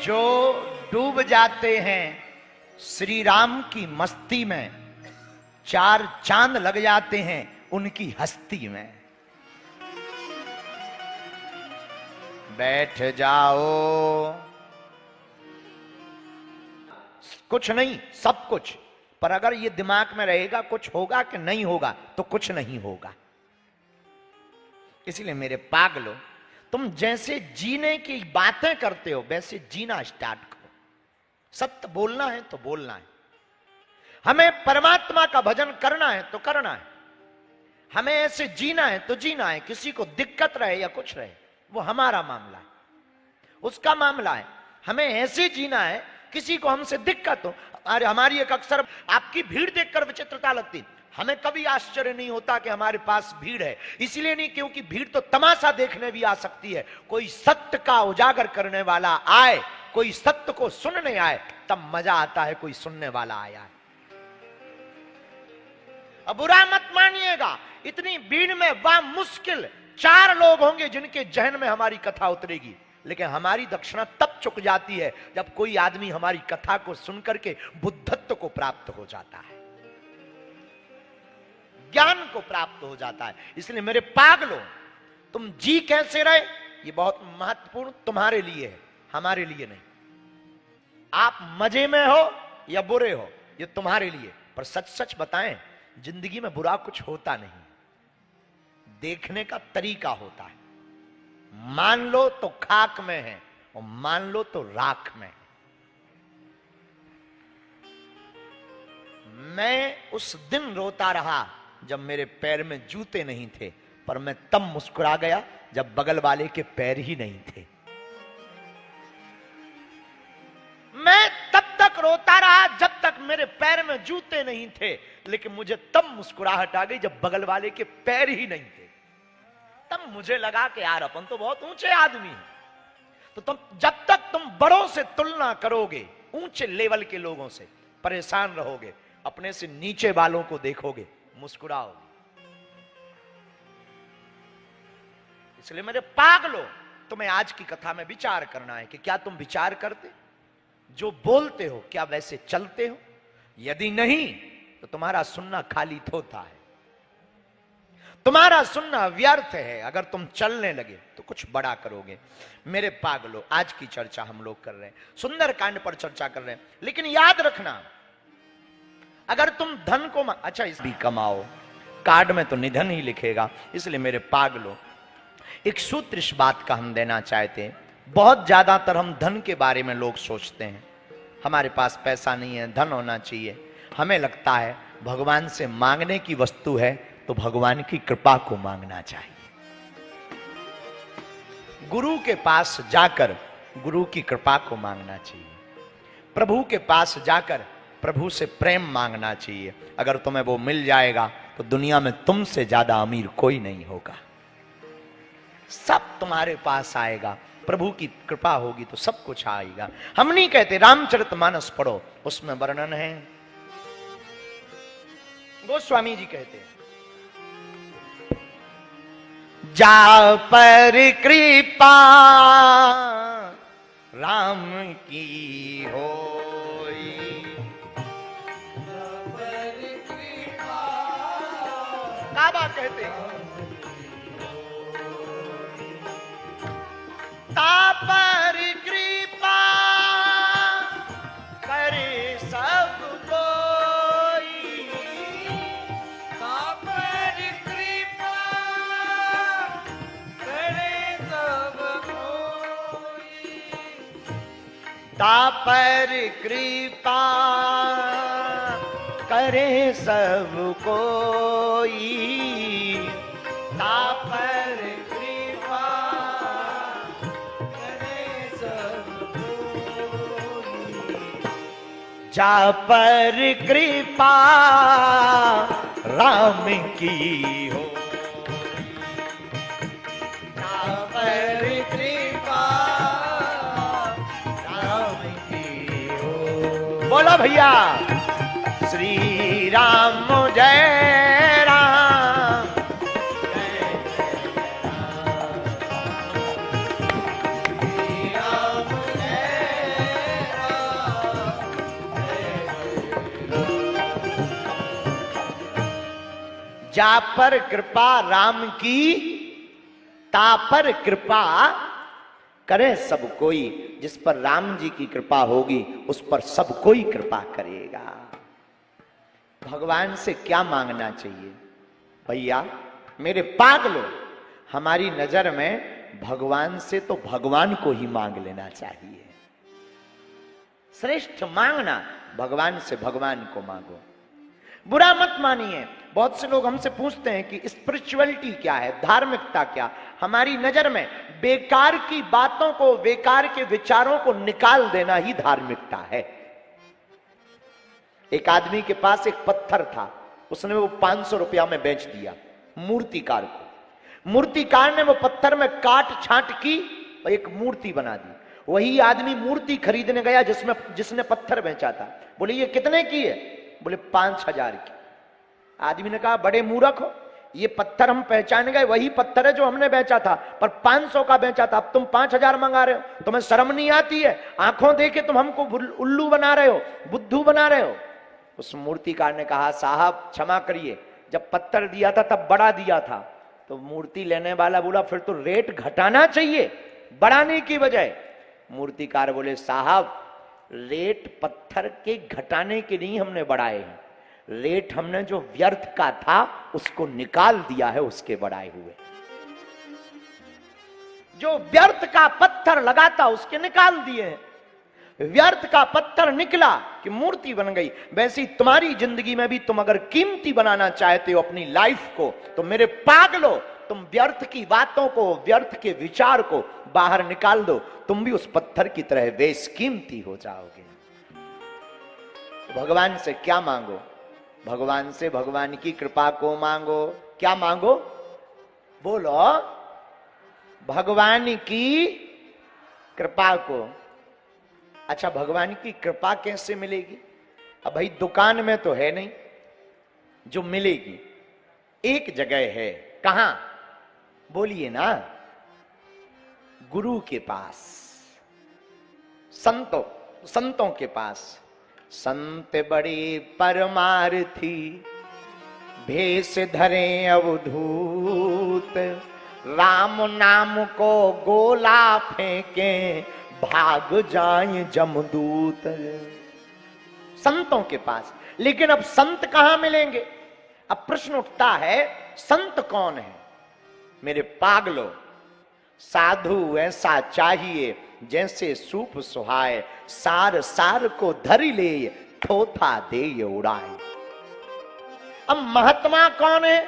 जो डूब जाते हैं श्री राम की मस्ती में, 4 चांद लग जाते हैं उनकी हस्ती में। बैठ जाओ, कुछ नहीं सब कुछ, पर अगर ये दिमाग में रहेगा कुछ होगा कि नहीं होगा तो कुछ नहीं होगा। इसलिए मेरे पागलो, तुम जैसे जीने की बातें करते हो वैसे जीना स्टार्ट करो। सत्य बोलना है तो बोलना है, हमें परमात्मा का भजन करना है तो करना है, हमें ऐसे जीना है तो जीना है। किसी को दिक्कत रहे या कुछ रहे वो हमारा मामला है, उसका मामला है। हमें ऐसे जीना है, किसी को हमसे दिक्कत हो। अरे हमारी एक अक्सर आपकी भीड़ देखकर विचित्रता लगती, हमें कभी आश्चर्य नहीं होता कि हमारे पास भीड़ है। इसलिए नहीं क्योंकि भीड़ तो तमाशा देखने भी आ सकती है। कोई सत्य का उजागर करने वाला आए, कोई सत्य को सुनने आए, तब मजा आता है कोई सुनने वाला आया है। अब बुरा मत मानिएगा, इतनी भीड़ में वह मुश्किल 4 लोग होंगे जिनके जहन में हमारी कथा उतरेगी। लेकिन हमारी दक्षिणा तब चुक जाती है जब कोई आदमी हमारी कथा को सुनकर के बुद्धत्व को प्राप्त हो जाता है, ज्ञान को प्राप्त हो जाता है। इसलिए मेरे पागलों, तुम जी कैसे रहे ये बहुत महत्वपूर्ण तुम्हारे लिए है, हमारे लिए नहीं। आप मजे में हो या बुरे हो ये तुम्हारे लिए, पर सच सच बताएं जिंदगी में बुरा कुछ होता नहीं, देखने का तरीका होता है। मान लो तो खाक में है और मान लो तो राख में है। मैं उस दिन रोता रहा जब मेरे पैर में जूते नहीं थे, पर मैं तब मुस्कुरा गया जब बगल वाले के पैर ही नहीं थे। मैं तब तक रोता रहा जब तक मेरे पैर में जूते नहीं थे, लेकिन मुझे तब मुस्कुराहट आ गई जब बगल वाले के पैर ही नहीं थे। तब मुझे लगा कि यार अपन तो बहुत ऊंचे आदमी हैं। तो तुम जब तक तुम बड़ों से तुलना करोगे, ऊंचे लेवल के लोगों से, परेशान रहोगे, अपने से नीचे वालों को देखोगे, मुस्कुराओगे। इसलिए मेरे पागलों, तुम्हें आज की कथा में विचार करना है कि क्या तुम विचार करते, जो बोलते हो क्या वैसे चलते हो? यदि नहीं तो तुम्हारा सुनना खाली थोथा है, तुम्हारा सुनना व्यर्थ है। अगर तुम चलने लगे तो कुछ बड़ा करोगे। मेरे पागलों, आज की चर्चा हम लोग कर रहे हैं, सुंदरकांड पर चर्चा कर रहे हैं। लेकिन याद रखना, अगर तुम धन को अच्छा इस भी कमाओ, कार्ड में तो निधन ही लिखेगा। इसलिए मेरे पागलों, एक सूत्र इस बात का हम देना चाहते हैं। बहुत ज्यादातर हम धन के बारे में लोग सोचते हैं, हमारे पास पैसा नहीं है, धन होना चाहिए। हमें लगता है भगवान से मांगने की वस्तु है तो भगवान की कृपा को मांगना चाहिए। गुरु के पास जाकर गुरु की कृपा को मांगना चाहिए। प्रभु के पास जाकर प्रभु से प्रेम मांगना चाहिए। अगर तुम्हें वो मिल जाएगा तो दुनिया में तुमसे ज्यादा अमीर कोई नहीं होगा, सब तुम्हारे पास आएगा। प्रभु की कृपा होगी तो सब कुछ आएगा। हम नहीं कहते, रामचरितमानस पढ़ो, उसमें वर्णन है। गोस्वामी जी कहते हैं, जा पर कृपा राम की होई, काबा कहते हैं, ता पर कृपा करे सब कोई, ता पर कृपा करे सब कोई, ता पर कृपा करे सब कोई, ता पर कृपा करे सब कोई, जा पर कृपा राम की हो, जा पर कृपा राम की हो। बोलो भैया, श्री राम जय राम, जय जय राम, श्री राम जय जा पर कृपा राम की, ता पर कृपा करे सब कोई। जिस पर राम जी की कृपा होगी उस पर सब कोई कृपा करेगा। भगवान से क्या मांगना चाहिए भैया मेरे पागलों, हमारी नजर में भगवान से तो भगवान को ही मांग लेना चाहिए। श्रेष्ठ मांगना भगवान से भगवान को मांगो। बुरा मत मानिए, बहुत से लोग हमसे पूछते हैं कि स्पिरिचुअलिटी क्या है, धार्मिकता क्या। हमारी नजर में बेकार की बातों को, बेकार के विचारों को निकाल देना ही धार्मिकता है। एक आदमी के पास एक पत्थर था, उसने वो 500 रुपया में बेच दिया मूर्तिकार को। मूर्तिकार ने वो पत्थर में काट छांट की और एक मूर्ति बना दी। वही आदमी मूर्ति खरीदने गया जिसने पत्थर बेचा था। बोले ये कितने की है? बोले 5000 की। आदमी ने कहा बड़े मूर्ख हो, ये पत्थर हम पहचान गए, वही पत्थर है जो हमने बेचा था, पर 500 का बेचा था, अब तुम 5000 मंगा रहे हो, तुम्हें शर्म नहीं आती है? आंखों देके तुम हमको उल्लू बना रहे हो, बुद्धू बना रहे हो। उस मूर्तिकार ने कहा साहब क्षमा करिए, जब पत्थर दिया था तब बड़ा दिया था। तो मूर्ति लेने वाला बोला फिर तो रेट घटाना चाहिए बढ़ाने की बजाय। मूर्तिकार बोले साहब रेट पत्थर के घटाने के नहीं हमने बढ़ाए हैं, रेट हमने जो व्यर्थ का था उसको निकाल दिया है उसके बढ़ाए हुए। जो व्यर्थ का पत्थर लगा था उसके निकाल दिए हैं। व्यर्थ का पत्थर निकला कि मूर्ति बन गई। वैसे ही तुम्हारी जिंदगी में भी तुम अगर कीमती बनाना चाहते हो अपनी लाइफ को, तो मेरे पागलों तुम व्यर्थ की बातों को, व्यर्थ के विचार को बाहर निकाल दो, तुम भी उस पत्थर की तरह बेशकीमती हो जाओगे। भगवान से क्या मांगो? भगवान से भगवान की कृपा को मांगो। क्या मांगो? बोलो भगवान की कृपा को। अच्छा भगवान की कृपा कैसे मिलेगी? अब भाई दुकान में तो है नहीं जो मिलेगी, एक जगह है। कहां? बोलिए ना, गुरु के पास, संतों के पास। संत बड़े परमार्थी भेष धरे अवधूत, राम नाम को गोला फेंके भाग जाए जमदूत। संतों के पास। लेकिन अब संत कहां मिलेंगे? अब प्रश्न उठता है संत कौन है? मेरे पागलों साधु ऐसा चाहिए जैसे सूप सुहाए, सार सार को धरी ले थोथा दे उड़ाए। अब महात्मा कौन है?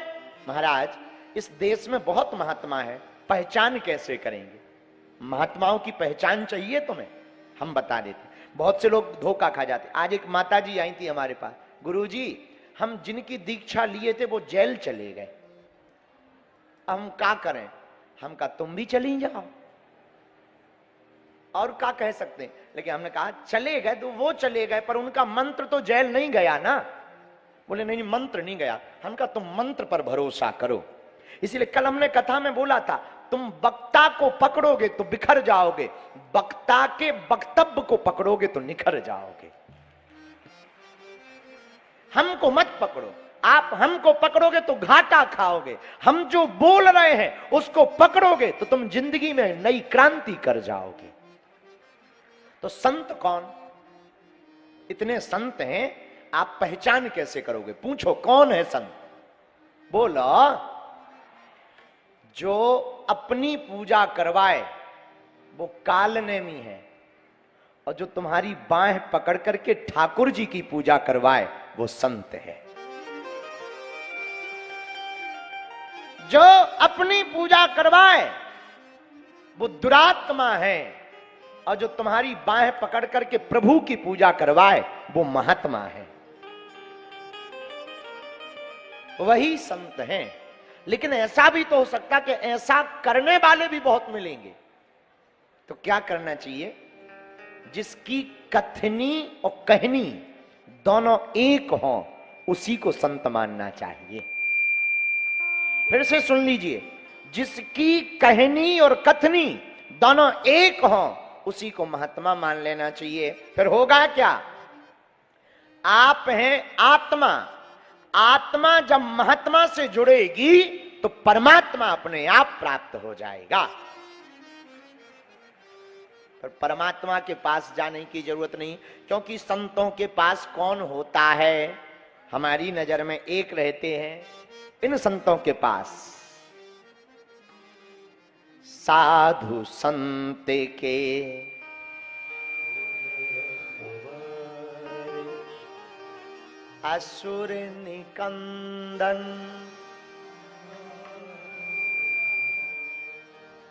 महाराज इस देश में बहुत महात्मा है, पहचान कैसे करेंगे? महात्माओं की पहचान चाहिए तुम्हें, हम बता देते। बहुत से लोग धोखा खा जाते। आज एक माता जी आई थी हमारे पास, गुरुजी हम जिनकी दीक्षा लिए थे वो जेल चले गए, हम क्या करें? हम कहा तुम भी चली जाओ, और क्या कह सकते हैं। लेकिन हमने कहा चले गए तो वो चले गए, पर उनका मंत्र तो जेल नहीं गया ना। बोले नहीं मंत्र नहीं गया। हम कहा तुम मंत्र पर भरोसा करो। इसीलिए कल हमने कथा में बोला था तुम वक्ता को पकड़ोगे तो बिखर जाओगे, वक्ता के वक्तव्य को पकड़ोगे तो निखर जाओगे। हमको मत पकड़ो, आप हमको पकड़ोगे तो घाटा खाओगे। हम जो बोल रहे हैं उसको पकड़ोगे तो तुम जिंदगी में नई क्रांति कर जाओगे। तो संत कौन? इतने संत हैं, आप पहचान कैसे करोगे? पूछो कौन है संत? बोलो जो अपनी पूजा करवाए वो कालनेमी है, और जो तुम्हारी बाह पकड़ करके ठाकुर जी की पूजा करवाए वो संत है। जो अपनी पूजा करवाए वो दुरात्मा है, और जो तुम्हारी बाह पकड़ करके प्रभु की पूजा करवाए वो महात्मा है, वही संत हैं। लेकिन ऐसा भी तो हो सकता कि ऐसा करने वाले भी बहुत मिलेंगे। तो क्या करना चाहिए? जिसकी कथनी और कहनी दोनों एक हो उसी को संत मानना चाहिए। फिर से सुन लीजिए, जिसकी कहनी और कथनी दोनों एक हो उसी को महात्मा मान लेना चाहिए। फिर होगा क्या? आप हैं आत्मा, आत्मा जब महात्मा से जुड़ेगी तो परमात्मा अपने आप प्राप्त हो जाएगा। पर परमात्मा के पास जाने की जरूरत नहीं, क्योंकि संतों के पास कौन होता है? हमारी नजर में एक रहते हैं इन संतों के पास, साधु संत के असुर निकंदन।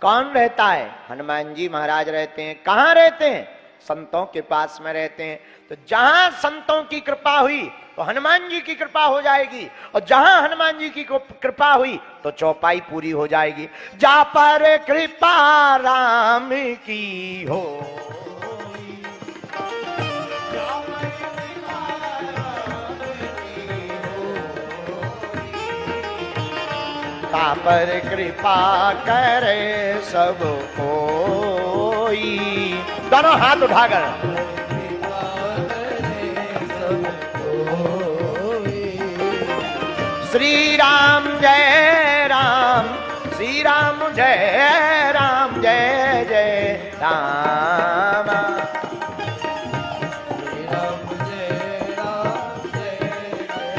कौन रहता है? हनुमान जी महाराज रहते हैं। कहां रहते हैं? संतों के पास में रहते हैं। तो जहां संतों की कृपा हुई तो हनुमान जी की कृपा हो जाएगी, और जहां हनुमान जी की कृपा हुई तो चौपाई पूरी हो जाएगी। जा पर कृपा राम की हो, ता पर कृपा करे सब कोई। दोनों हाथ उठाकर श्री राम जय राम, श्री राम जय राम, जय जय राम, श्री राम जय राम, जय जय,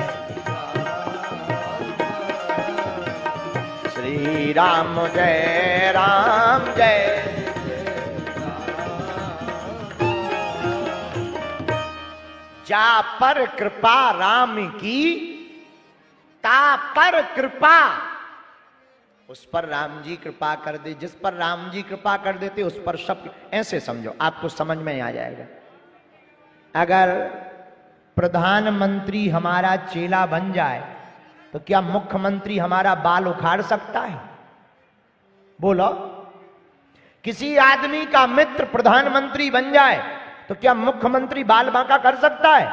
श्री राम जय राम, जय। जा पर कृपा राम की, ता पर कृपा, उस पर राम जी कृपा कर दे। जिस पर राम जी कृपा कर देते उस पर सब। ऐसे समझो, आपको समझ में आ जाएगा। अगर प्रधानमंत्री हमारा चेला बन जाए तो क्या मुख्यमंत्री हमारा बाल उखाड़ सकता है? बोलो। किसी आदमी का मित्र प्रधानमंत्री बन जाए तो क्या मुख्यमंत्री बाल बांका कर सकता है?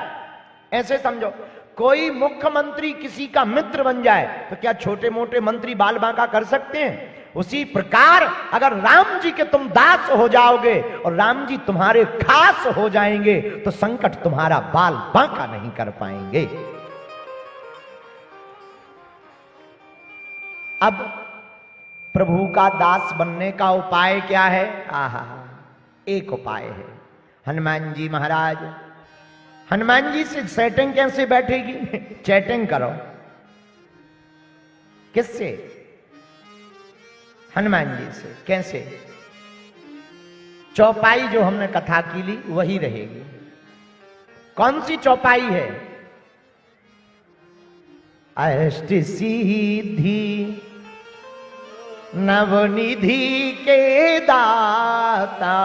ऐसे समझो, कोई मुख्यमंत्री किसी का मित्र बन जाए तो क्या छोटे मोटे मंत्री बाल बांका कर सकते हैं? उसी प्रकार अगर राम जी के तुम दास हो जाओगे और राम जी तुम्हारे खास हो जाएंगे तो संकट तुम्हारा बाल बांका नहीं कर पाएंगे। अब प्रभु का दास बनने का उपाय क्या है? आहा, एक उपाय है। हनुमान जी महाराज, हनुमान जी से सेटिंग कैसे बैठेगी? चैटिंग करो। किससे? हनुमान जी से। कैसे? चौपाई जो हमने कथा की ली वही रहेगी। कौन सी चौपाई है? अष्ट सिद्धि नवनिधि के दाता,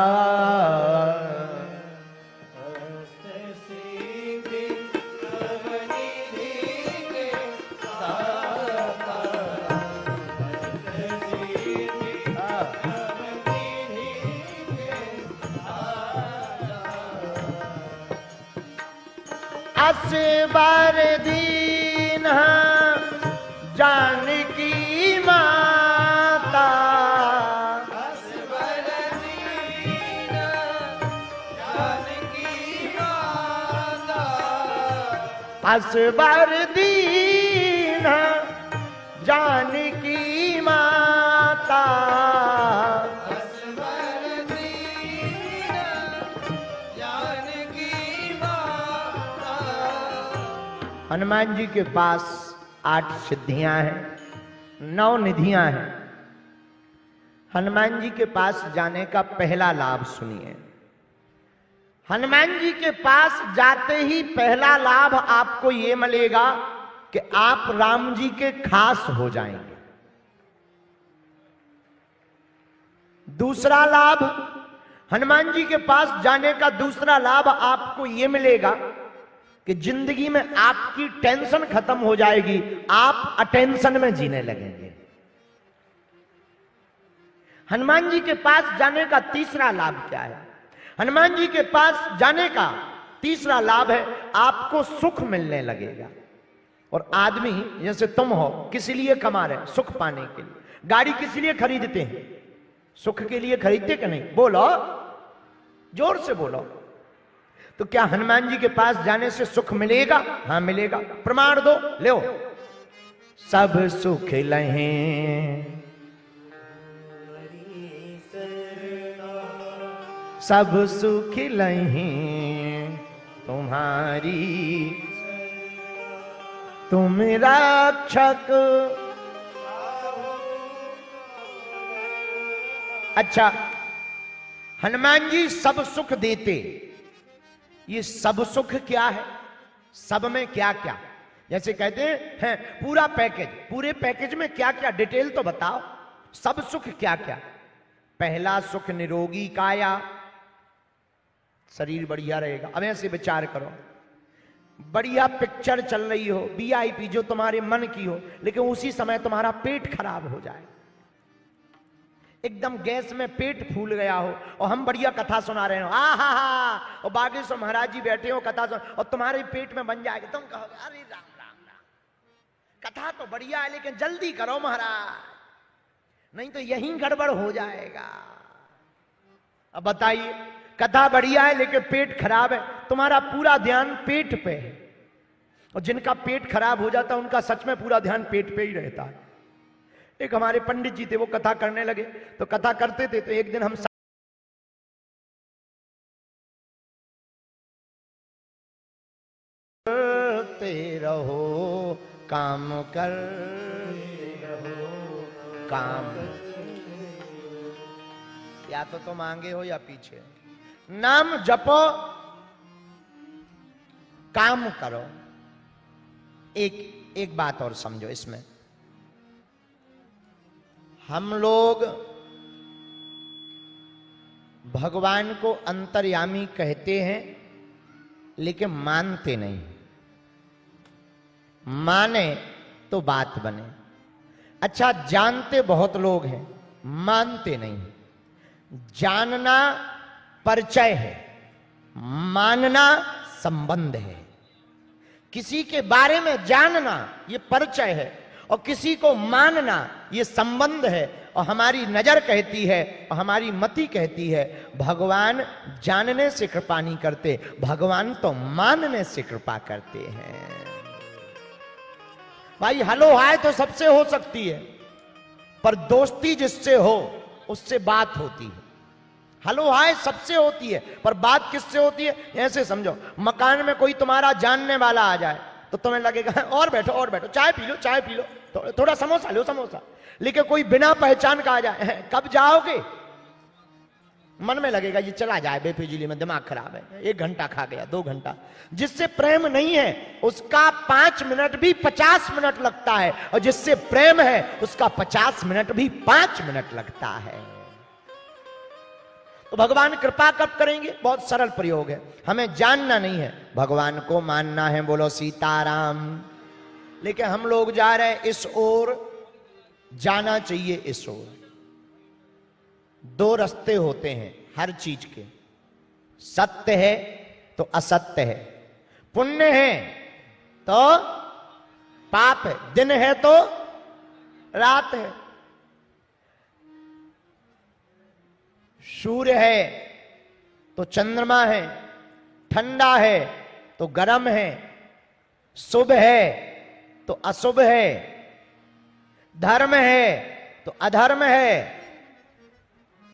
असबर दीन जानकी माता, असबर दीन जानकी माता, असबर दीन जानकी माता, हनुमान जी के पास 8 सिद्धियां हैं, 9 निधियां हैं। हनुमान जी के पास जाने का पहला लाभ सुनिए। हनुमान जी के पास जाते ही पहला लाभ आपको यह मिलेगा कि आप राम जी के खास हो जाएंगे। दूसरा लाभ, हनुमान जी के पास जाने का दूसरा लाभ आपको यह मिलेगा कि जिंदगी में आपकी टेंशन खत्म हो जाएगी, आप अटेंशन में जीने लगेंगे। हनुमान जी के पास जाने का तीसरा लाभ क्या है? हनुमान जी के पास जाने का तीसरा लाभ है आपको सुख मिलने लगेगा। और आदमी जैसे तुम हो, किस लिए कमा रहे? सुख पाने के लिए। गाड़ी किस लिए खरीदते हैं? सुख के लिए खरीदते कि नहीं? बोलो, जोर से बोलो। तो क्या हनुमान जी के पास जाने से सुख मिलेगा? हाँ मिलेगा। प्रमाण दो, लो। सब सुख लहें सब सुख लहें तुम्हारी, तुम रक्षक। अच्छा, हनुमान जी सब सुख देते, ये सब सुख क्या है? सब में क्या क्या? जैसे कहते हैं पूरा पैकेज, पूरे पैकेज में क्या क्या, डिटेल तो बताओ। सब सुख क्या क्या? पहला सुख निरोगी काया, शरीर बढ़िया रहेगा। अब ऐसे विचार करो, बढ़िया पिक्चर चल रही हो, वीआईपी जो तुम्हारे मन की हो, लेकिन उसी समय तुम्हारा पेट खराब हो जाए, एकदम गैस में पेट फूल गया हो, और हम बढ़िया कथा सुना रहे हो, हा, और बागेश्वर महाराज जी बैठे हो कथा सुन, और तुम्हारे पेट में बन जाएगा, तुम कहोगे अरे राम राम राम, कथा तो बढ़िया है लेकिन जल्दी करो महाराज, नहीं तो यहीं गड़बड़ हो जाएगा। अब बताइए, कथा बढ़िया है लेकिन पेट खराब है, तुम्हारा पूरा ध्यान पेट पे है, और जिनका पेट खराब हो जाता है उनका सच में पूरा ध्यान पेट पे ही रहता है। एक हमारे पंडित जी थे, वो कथा करने लगे, तो कथा करते थे, तो एक दिन हम करते रहो काम करते रहो काम, या तो तुम आगे हो या पीछे, नाम जपो काम करो। एक बात और समझो इसमें, हम लोग भगवान को अंतर्यामी कहते हैं लेकिन मानते नहीं। माने तो बात बने। अच्छा, जानते बहुत लोग हैं, मानते नहीं। जानना परिचय है, मानना संबंध है। किसी के बारे में जानना ये परिचय है, और किसी को मानना ये संबंध है। और हमारी नजर कहती है और हमारी मति कहती है, भगवान जानने से कृपा नहीं करते, भगवान तो मानने से कृपा करते हैं। भाई हलो हाय तो सबसे हो सकती है, पर दोस्ती जिससे हो उससे बात होती है। हलो हाय सबसे होती है, पर बात किससे होती है? ऐसे समझो, मकान में कोई तुम्हारा जानने वाला आ जाए तो तुम्हें लगेगा और बैठो, चाय पी लो, थोड़ा समोसा लो समोसा। लेकिन कोई बिना पहचान का आ जाए, कब जाओगे, मन में लगेगा ये चला जाए बेफिजूली में, दिमाग खराब है, 1 घंटा खा गया, 2 घंटा। जिससे प्रेम नहीं है उसका 5 मिनट भी 50 मिनट लगता है, और जिससे प्रेम है उसका 50 मिनट भी 5 मिनट लगता है। तो भगवान कृपा कब करेंगे? बहुत सरल प्रयोग है, हमें जानना नहीं है, भगवान को मानना है। बोलो सीताराम। लेकिन हम लोग जा रहे हैं इस ओर, जाना चाहिए इस ओर। 2 रास्ते होते हैं हर चीज के, सत्य है तो असत्य है, पुण्य है तो पाप है, दिन है तो रात है, सूर्य है तो चंद्रमा है, ठंडा है तो गर्म है, शुभ है तो अशुभ है, धर्म है तो अधर्म है,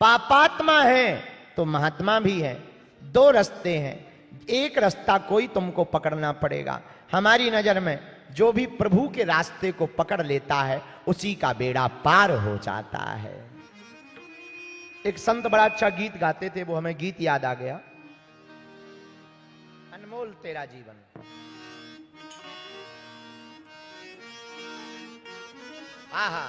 पापात्मा है तो महात्मा भी है। 2 रास्ते हैं, एक रास्ता कोई तुमको पकड़ना पड़ेगा। हमारी नजर में जो भी प्रभु के रास्ते को पकड़ लेता है उसी का बेड़ा पार हो जाता है। एक संत बड़ा अच्छा गीत गाते थे, वो हमें गीत याद आ गया, अनमोल तेरा जीवन। आहा,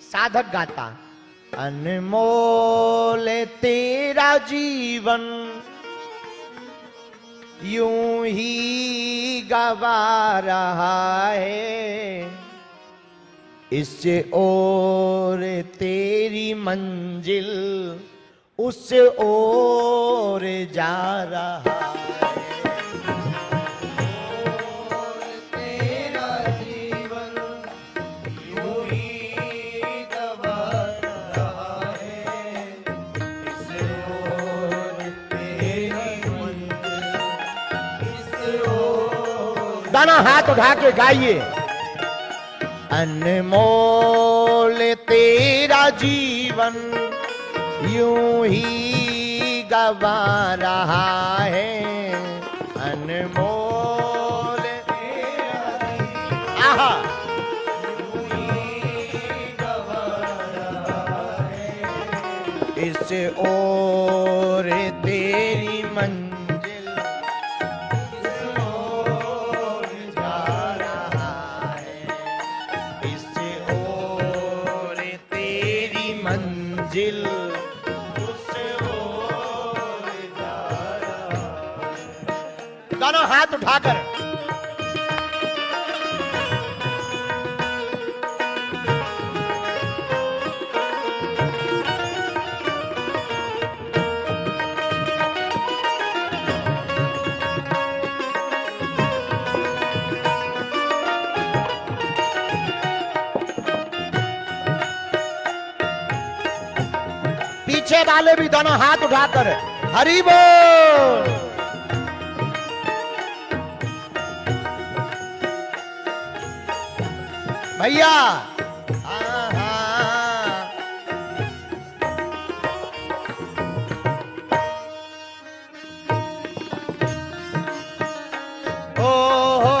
साधक गाता, अनमोल तेरा जीवन यूं ही गवा रहा है, इस ओर तेरी मंजिल उस ओर जा रहा है। तेरा जीवन यूं ही गवा दोनों हाथ उठा के गाइए। अनमोल तेरा जीवन यूं ही गवा रहा है, अनमोल तेरा जीवन आहा यूं ही गवा रहा है, इस ओर तेरी मंजिल इस ओर जा रहा है, इस ओर तेरी मंजिल उस ओर जा रहा है। दोनों हाथ उठाकर पीछे वाले भी दोनों हाथ उठाकर हरि बोल। भैया ओ हो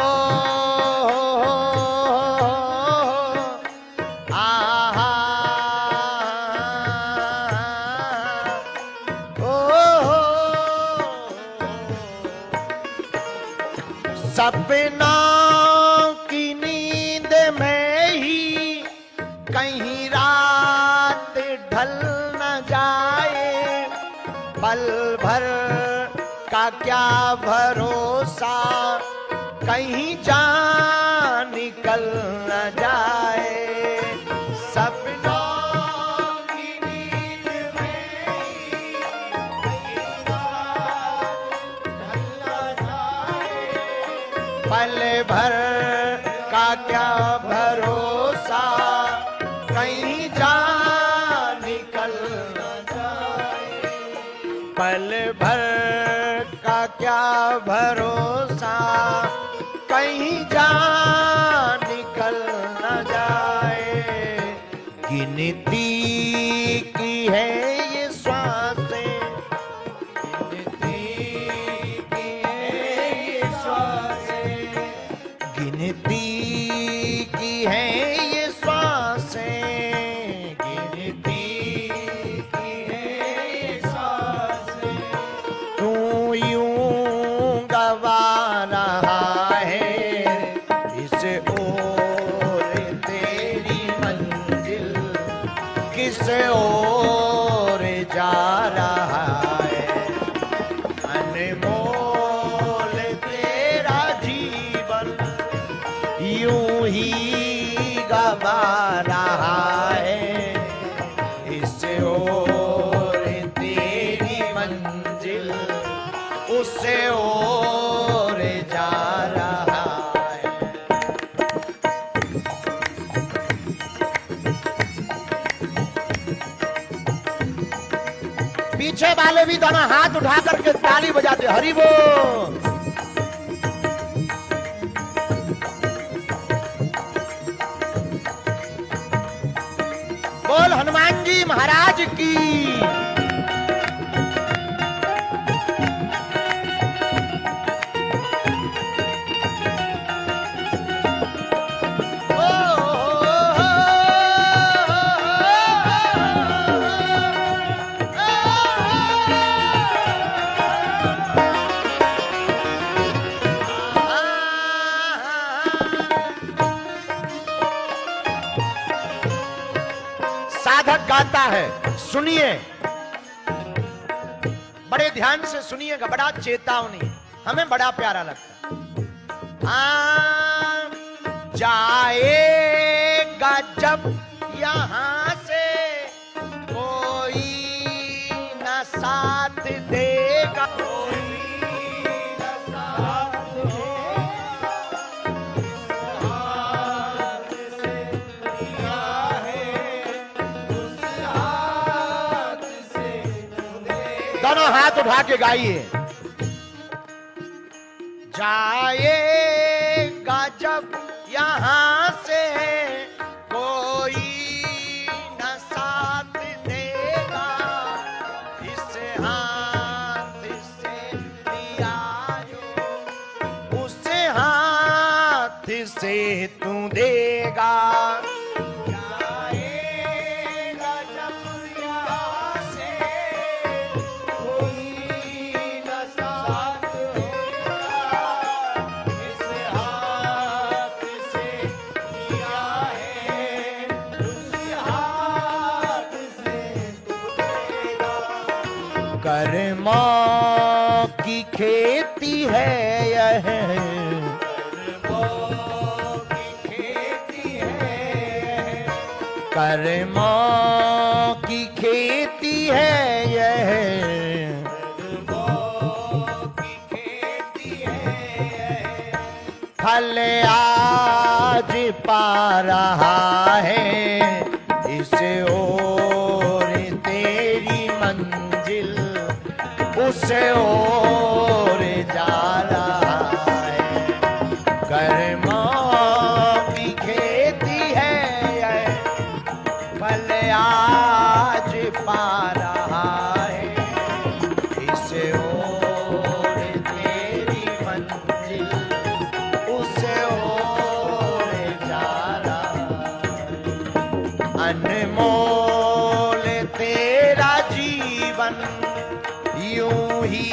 आहा सपनों की नींद में ही कहीं रात ढल न जाए, पल भर का क्या भरोसा कहीं जान निकल न जाए। सपनों की नींद में ही कहीं रात ढल न जाए, पल भर का क्या भरोसा कहीं जान निकल न जाए, पल भर का क्या भरोसा कहीं जान निकल न जाए। गिनती की है ये श्वासें, गिनती की है ये श्वासें, गिनती की है ये श्वासें, गिनती की है ये श्वासें, तू यूं गवा रहा है, इस ओर तेरी मंजिल किस ओर जा रहा है, अनमोल तेरा जीवन यूं ही गवा रहा है, इस ओर तेरी मंजिल उस ओर जा रहा है। पीछे वाले भी दोनों हाथ उठा करके ताली बजाते हरि बोल। बोल हनुमान जी महाराज की। साधक गाता है, सुनिए, बड़े ध्यान से सुनिएगा, बड़ा चेतावनी, हमें बड़ा प्यारा लगता है। जाएगा जब यहाँ से कोई न साथ देगा, कोई न साथ देगा, दोनों हाथ उठा के गाइए। जाए यहाँ से कोई न साथ देगा, इस हाथ से दिया जो उस हाथ से तू देगा। जाएगा जब यहाँ से कोई न साथ होगा, इस हाथ से दिया है उस हाथ से तू देगा। कर्मों की खेती है यह, कर्मों की खेती है यह, कर्मों की खेती है। फल आज पा रहा है इस ओर तेरी मंजिल उस ओर जा रहा है। कर्मों की खेती है फल आज पा रहा है इस ओर तेरी मंजिल उस ओर जा रहा है। अनमोल तेरा जीवन यूं ही